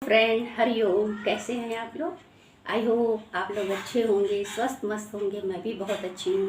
Friend Hariom, कैसे हैं आप लोग। आई होप आप लोग अच्छे होंगे, स्वस्थ मस्त होंगे। मैं भी बहुत अच्छी हूँ।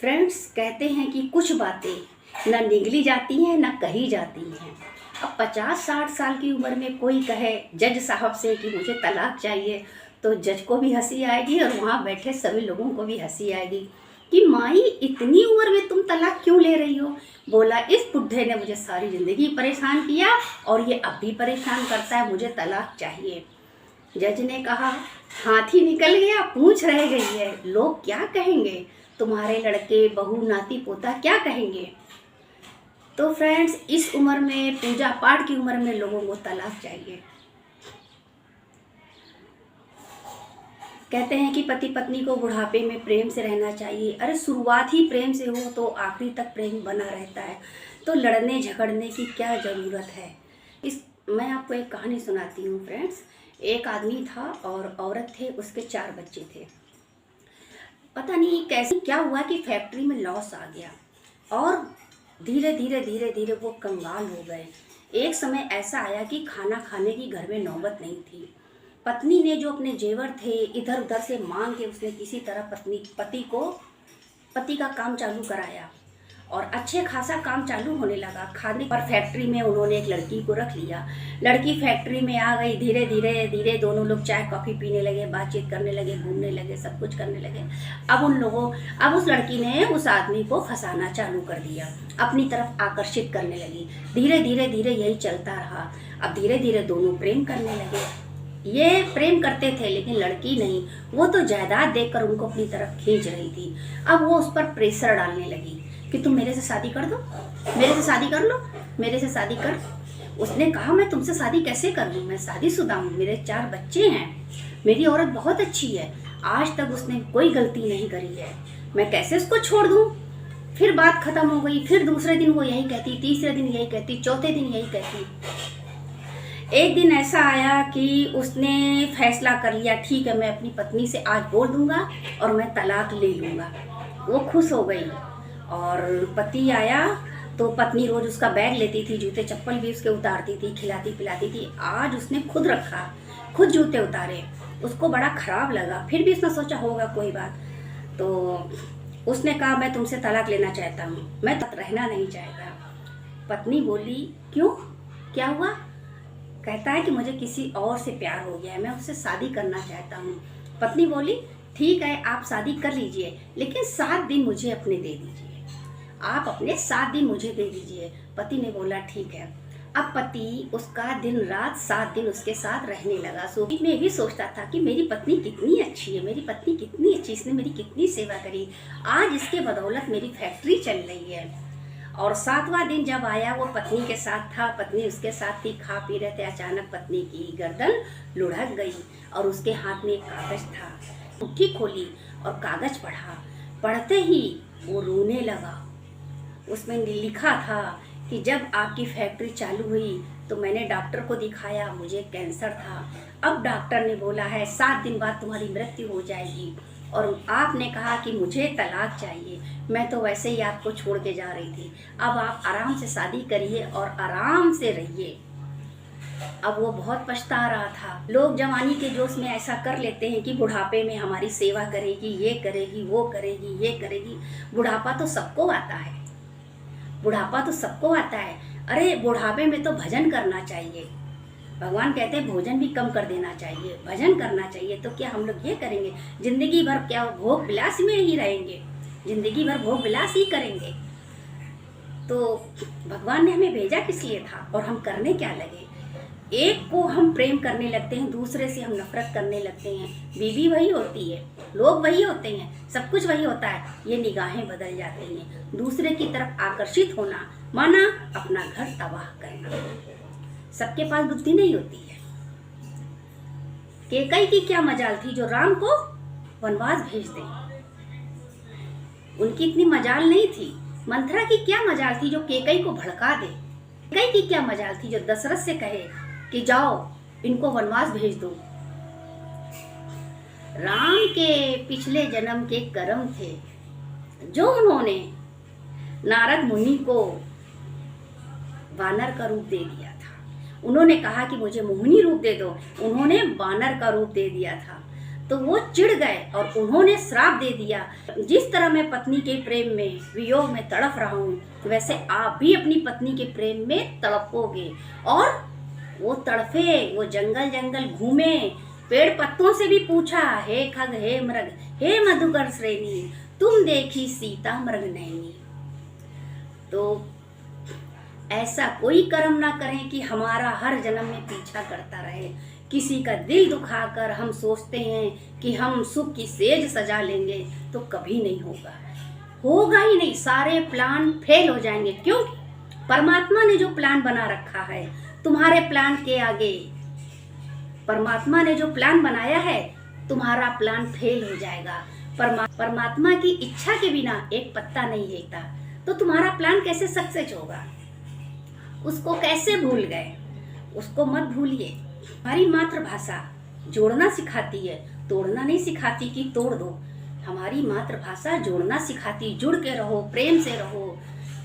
फ्रेंड्स, कहते हैं कि कुछ बातें ना निगली जाती हैं ना कही जाती हैं। अब 50-60 साल की उम्र में कोई कहे जज साहब से कि मुझे तलाक चाहिए, तो जज को भी हंसी आएगी और वहाँ बैठे सभी लोगों को भी हंसी आएगी कि माई इतनी उम्र में तुम तलाक क्यों ले रही हो। बोला, इस बुढ़े ने मुझे सारी ज़िंदगी परेशान किया और ये अब भी परेशान करता है, मुझे तलाक चाहिए। जज ने कहा, हाथी निकल गया पूंछ रह गई है, लोग क्या कहेंगे, तुम्हारे लड़के बहू नाती पोता क्या कहेंगे। तो फ्रेंड्स, इस उम्र में, पूजा पाठ की उम्र में लोगों को तलाक चाहिए। कहते हैं कि पति पत्नी को बुढ़ापे में प्रेम से रहना चाहिए। अरे शुरुआत ही प्रेम से हो तो आखिरी तक प्रेम बना रहता है, तो लड़ने झगड़ने की क्या ज़रूरत है। मैं आपको एक कहानी सुनाती हूँ फ्रेंड्स। एक आदमी था और औरत थे, उसके 4 बच्चे थे। पता नहीं कैसे क्या हुआ कि फैक्ट्री में लॉस आ गया और धीरे धीरे वो कंगाल हो गए। एक समय ऐसा आया कि खाना खाने की घर में नौबत नहीं थी। पत्नी ने जो अपने जेवर थे इधर उधर से मांग के उसने किसी तरह पति का काम चालू कराया और अच्छे खासा काम चालू होने लगा। खाने पर फैक्ट्री में उन्होंने एक लड़की को रख लिया। लड़की फैक्ट्री में आ गई। धीरे धीरे दोनों लोग चाय कॉफ़ी पीने लगे, बातचीत करने लगे, घूमने लगे, सब कुछ करने लगे। अब उस लड़की ने उस आदमी को फंसाना चालू कर दिया, अपनी तरफ आकर्षित करने लगी। धीरे धीरे यही चलता रहा। अब धीरे धीरे दोनों प्रेम करने लगे। ये प्रेम करते थे लेकिन लड़की नहीं, वो तो जायदाद देखकर उनको अपनी तरफ खींच रही थी। अब वो उस पर प्रेशर डालने लगी कि तुम मेरे से शादी कर दो, मेरे से शादी कर लो, मेरे से शादी कर। उसने कहा, मैं तुमसे शादी कैसे कर लूँ, मैं शादीशुदा हूँ, मेरे 4 बच्चे हैं, मेरी औरत बहुत अच्छी है, आज तक उसने कोई गलती नहीं करी है, मैं कैसे उसको छोड़ दूँ। फिर बात खत्म हो गई। फिर दूसरे दिन वो यही कहती, तीसरे दिन यही कहती, चौथे दिन यही कहती। एक दिन ऐसा आया कि उसने फैसला कर लिया, ठीक है मैं अपनी पत्नी से आज बोल दूंगा और मैं तलाक ले लूँगा। वो खुश हो गई और पति आया तो पत्नी रोज़ उसका बैग लेती थी, जूते चप्पल भी उसके उतारती थी, खिलाती पिलाती थी। आज उसने खुद रखा, खुद जूते उतारे। उसको बड़ा ख़राब लगा, फिर भी उसने सोचा होगा कोई बात। तो उसने कहा, मैं तुमसे तलाक लेना चाहता हूँ, मैं रहना नहीं चाहता। पत्नी बोली, क्यों, क्या हुआ। कहता है कि मुझे किसी और से प्यार हो गया है, मैं उससे शादी करना चाहता हूँ। पत्नी बोली, ठीक है आप शादी कर लीजिए, लेकिन 7 दिन मुझे अपने दे दीजिए, आप अपने 7 दिन मुझे दे दीजिए। पति ने बोला, ठीक है। अब पति उसका दिन रात 7 दिन उसके साथ रहने लगा। सो में भी सोचता था कि मेरी पत्नी कितनी अच्छी है, मेरी पत्नी कितनी अच्छी, इसने मेरी कितनी सेवा करी, आज इसके बदौलत मेरी फैक्ट्री चल रही है। और 7वां दिन जब आया, वो पत्नी के साथ था, पत्नी उसके साथ थी, खा पी रहे थे। अचानक पत्नी की गर्दन लुढ़क गई और उसके हाथ में एक कागज था। मुट्ठी खोली और कागज पढ़ा। पढ़ते ही वो रोने लगा। उसमें लिखा था कि जब आपकी फैक्ट्री चालू हुई तो मैंने डॉक्टर को दिखाया, मुझे कैंसर था। अब डॉक्टर ने बोला है 7 दिन बाद तुम्हारी मृत्यु हो जाएगी और आपने कहा कि मुझे तलाक चाहिए। मैं तो वैसे ही आपको छोड़ के जा रही थी, अब आप आराम से शादी करिए और आराम से रहिए। अब वो बहुत पछता रहा था। लोग जवानी के जोश में ऐसा कर लेते हैं कि बुढ़ापे में हमारी सेवा करेगी, ये करेगी, वो करेगी, ये करेगी। बुढ़ापा तो सबको आता है, बुढ़ापा तो सबको आता है। अरे बुढ़ापे में तो भजन करना चाहिए। भगवान कहते हैं भोजन भी कम कर देना चाहिए, भजन करना चाहिए। तो क्या हम लोग ये करेंगे, जिंदगी भर क्या भोग विलास में ही रहेंगे, जिंदगी भर भोग विलास ही करेंगे। तो भगवान ने हमें भेजा किस लिए था और हम करने क्या लगे। एक को हम प्रेम करने लगते हैं, दूसरे से हम नफरत करने लगते हैं। बीवी वही होती है, लोग वही होते हैं, सब कुछ वही होता है, ये निगाहें बदल जाती हैं। दूसरे की तरफ आकर्षित होना माना अपना घर तबाह करना। सबके पास बुद्धि नहीं होती है। केकई की क्या मजाल थी जो राम को वनवास भेज दे, उनकी इतनी मजाल नहीं थी। मंथरा की क्या मजाल थी जो केकई को भड़का दे। केकई की क्या मजाल थी जो दशरथ से कहे कि जाओ इनको वनवास भेज दो। राम के पिछले जन्म के कर्म थे जो उन्होंने नारद मुनि को वानर का रूप दे दिया था। उन्होंने कहा कि मुझे मोहिनी रूप दे दो, उन्होंने बानर का रूप दे दिया था। तो वो चिढ़ गए और उन्होंने श्राप दे दिया, जिस तरह मैं पत्नी के प्रेम में वियोग में तड़प रहा हूँ, वैसे आप भी अपनी पत्नी के प्रेम में तड़पोगे। और वो तड़फे, वो जंगल जंगल घूमे, पेड़ पत्तों से भी पूछा, हे खग, हे मृग, हे मधुकर श्रेणी, तुम देखी सीता मृग नैनी। तो ऐसा कोई कर्म ना करें कि हमारा हर जन्म में पीछा करता रहे। किसी का दिल दुखाकर हम सोचते हैं कि हम सुख की सेज सजा लेंगे, तो कभी नहीं होगा, होगा ही नहीं। सारे प्लान फेल हो जाएंगे, क्योंकि परमात्मा ने जो प्लान बना रखा है तुम्हारे प्लान के आगे, परमात्मा ने जो प्लान बनाया है तुम्हारा प्लान फेल हो जाएगा। परमात्मा की इच्छा के बिना एक पत्ता नहीं हिलता, तो तुम्हारा प्लान कैसे सक्सेस होगा? उसको कैसे भूल गए? उसको मत भूलिए। हमारी मातृभाषा जोड़ना सिखाती है, तोड़ना नहीं सिखाती कि तोड़ दो। हमारी मातृभाषा जोड़ना सिखाती, जुड़ के रहो, प्रेम से रहो।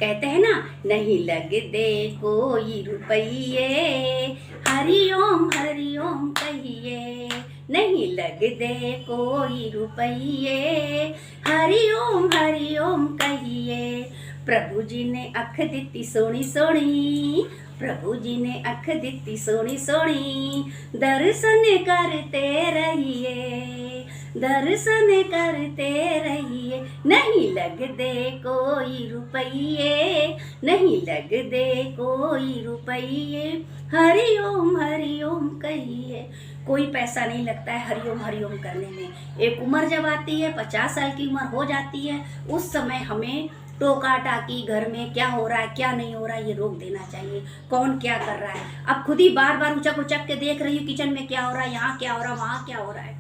कहते हैं ना, नहीं लगदे कोई रुपये, हरिओम हरिओम कहिए, नहीं लगदे कोई रुपये, हरिओम हरिओम कहिए। प्रभु जी ने अख दिती सोनी सोनी, प्रभु जी ने अख दिती सोनी सोनी, दर्शन करते रहिए, दर्शन करते रहिए। नहीं लगदे कोई रुपये, नहीं लगदे कोई रुपये, हरिओम हरिओम कहिए। कोई पैसा नहीं लगता है हरिओम हरिओम करने में। एक उम्र जब आती है, 50 साल की उम्र हो जाती है, उस समय हमें टोका टाकी घर में क्या हो रहा है क्या नहीं हो रहा है ये रोक देना चाहिए। कौन क्या कर रहा है, अब खुद ही बार बार उचक उचक के देख रही हूँ किचन में क्या हो रहा है, यहाँ क्या हो रहा है, वहाँ क्या हो रहा है।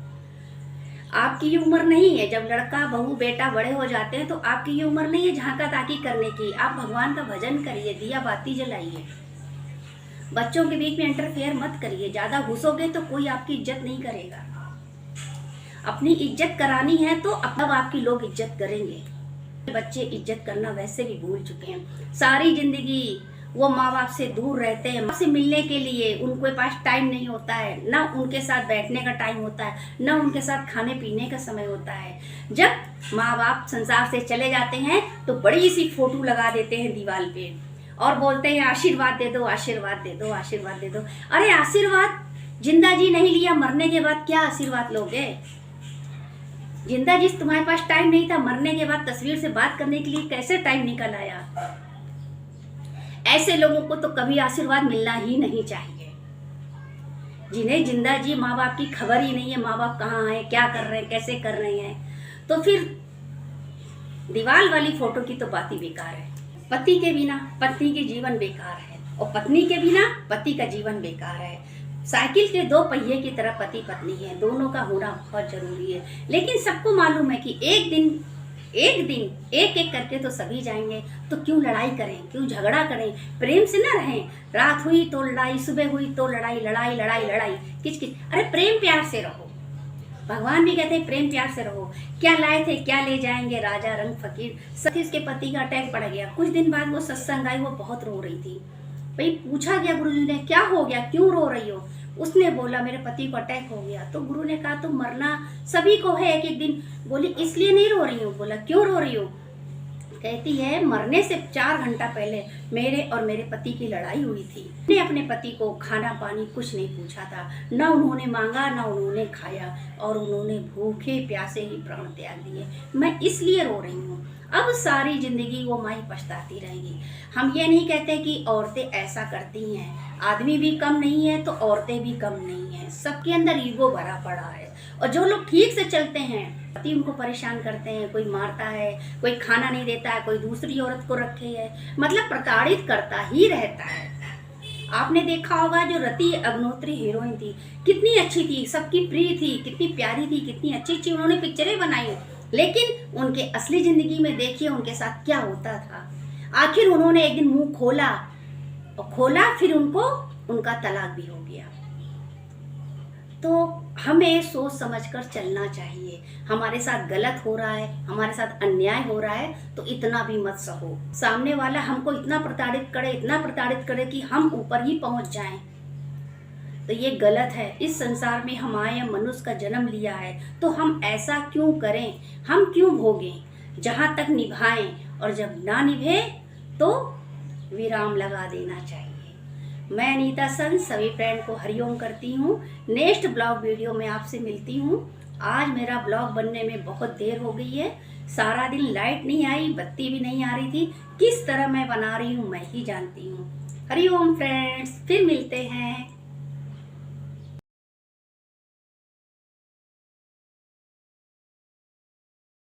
आपकी ये उम्र नहीं है। जब लड़का बहू बेटा बड़े हो जाते हैं तो आपकी ये उम्र नहीं है झांका ताकी करने की। आप भगवान का भजन करिए, दिया बाती जलाइए, बच्चों के बीच में इंटरफेयर मत करिए। ज्यादा घुसोगे तो कोई आपकी इज्जत नहीं करेगा। अपनी इज्जत करानी है तो अब आपकी लोग इज्जत करेंगे। बच्चे इज्जत करना वैसे भी भूल चुके हैं। सारी जिंदगी वो माँ बाप से दूर रहते हैं, माँ से मिलने के लिए उनके पास टाइम नहीं होता है, ना उनके साथ बैठने का टाइम होता है, ना उनके साथ खाने पीने का समय होता है। जब माँ बाप संसार से चले जाते हैं तो बड़ी सी फोटो लगा देते हैं दीवार पे और बोलते हैं आशीर्वाद दे दो, आशीर्वाद दे दो, आशीर्वाद दे दो। अरे आशीर्वाद जिंदा जी नहीं लिया, मरने के बाद क्या आशीर्वाद लोगे? जिंदा जी तुम्हारे पास टाइम नहीं था, मरने के बाद तस्वीर से बात करने के लिए कैसे टाइम निकल आया? ऐसे लोगों को तो कभी आशीर्वाद मिलना ही नहीं चाहिए, जिन्हें जिंदा जी माँ बाप की खबर ही नहीं है, माँ बाप कहाँ हैं, क्या कर रहे हैं, कैसे कर रहे हैं। तो फिर दीवार वाली फोटो की तो बात ही बेकार है। पति के बिना पत्नी के जीवन बेकार है, और पत्नी के बिना पति का जीवन बेकार है। साइकिल के दो पहिए की तरह पति पत्नी है, दोनों का होना बहुत जरूरी है। लेकिन सबको मालूम है कि एक दिन एक एक करके तो सभी जाएंगे, तो क्यों लड़ाई करें, क्यों झगड़ा करें? प्रेम से ना रहें। रात हुई तो लड़ाई, सुबह हुई तो लड़ाई, लड़ाई लड़ाई लड़ाई, किच किच। अरे प्रेम प्यार से रहो। भगवान भी कहते हैं प्रेम प्यार से रहो। क्या लाए थे क्या ले जाएंगे, राजा रंग फकीर। सती उसके पति का अटैक पड़ गया। कुछ दिन बाद वो सत्संग आई, वो बहुत रो रही थी। भाई पूछा गया गुरुजी ने, क्या हो गया, क्यों रो रही हो? उसने बोला मेरे पति को अटैक हो गया। तो गुरु ने कहा तुम मरना सभी को है एक एक दिन। बोली इसलिए नहीं रो रही हूँ। बोला क्यों रो रही हो? कहती है मरने से 4 घंटा पहले मेरे और मेरे पति की लड़ाई हुई थी। मैंने अपने पति को खाना पानी कुछ नहीं पूछा था, ना उन्होंने मांगा ना उन्होंने खाया, और उन्होंने भूखे प्यासे ही प्राण त्याग दिए। मैं इसलिए रो रही हूँ। अब सारी जिंदगी वो माई पछताती रहेगी। हम ये नहीं कहते कि औरतें ऐसा करती हैं, आदमी भी कम नहीं है तो औरतें भी कम नहीं है। सबके अंदर ईगो भरा पड़ा है, और जो लोग ठीक से चलते हैं पति उनको परेशान करते हैं, कोई मारता है, कोई खाना नहीं देता है, कोई दूसरी औरत को रखे है, मतलब प्रताड़ित करता ही रहता है। आपने देखा होगा जो रति अग्निहोत्री हीरोइन थी, कितनी अच्छी थी, सबकी प्रिय थी, कितनी प्यारी थी, कितनी अच्छी अच्छी उन्होंने पिक्चरें बनाई, लेकिन उनके असली जिंदगी में देखिए उनके साथ क्या होता था। आखिर उन्होंने एक दिन मुंह खोला फिर उनका तलाक भी हो गया। तो हमें सोच समझकर चलना चाहिए। हमारे साथ गलत हो रहा है, हमारे साथ अन्याय हो रहा है, तो इतना भी मत सहो। सामने वाला हमको इतना प्रताड़ित करे कि हम ऊपर ही पहुंच जाएं, तो ये गलत है। इस संसार में हम आए, मनुष्य का जन्म लिया है, तो हम ऐसा क्यों करें, हम क्यों भोगें। जहाँ तक निभाएं और जब ना निभे तो विराम लगा देना चाहिए। मैं अनीता सन सभी फ्रेंड को हरिओम करती हूँ। नेक्स्ट ब्लॉग वीडियो में आपसे मिलती हूँ। आज मेरा ब्लॉग बनने में बहुत देर हो गई है। सारा दिन लाइट नहीं आई, बत्ती भी नहीं आ रही थी। किस तरह मैं बना रही हूँ मैं ही जानती हूँ। हरिओम फ्रेंड्स, फिर मिलते हैं।